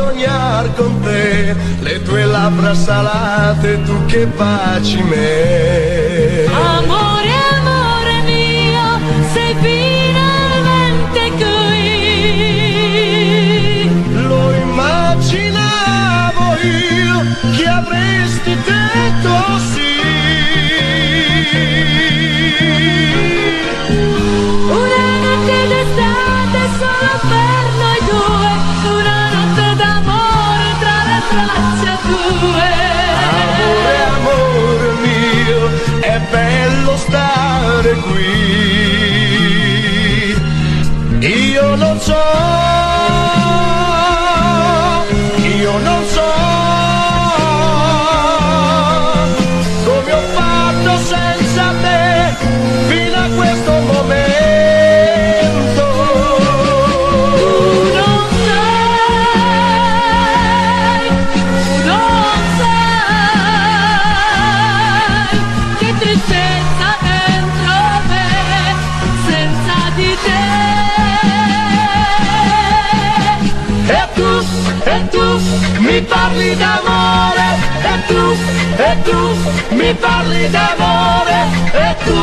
sognare con te, le tue labbra salate, tu che baci me. Amore, amore mio, sei finalmente qui. Lo immaginavo io che avresti detto sì. Una notte d'estate solo per noi due, una notte d'amore tra le braccia tue. Amore, amore mio, è bello stare qui. Io non so come ho fatto senza te fino a questo momento. Tu non sai che tristezza dentro me senza di te. E tu Mi parli d'amore, e tu mi parli d'amore, e tu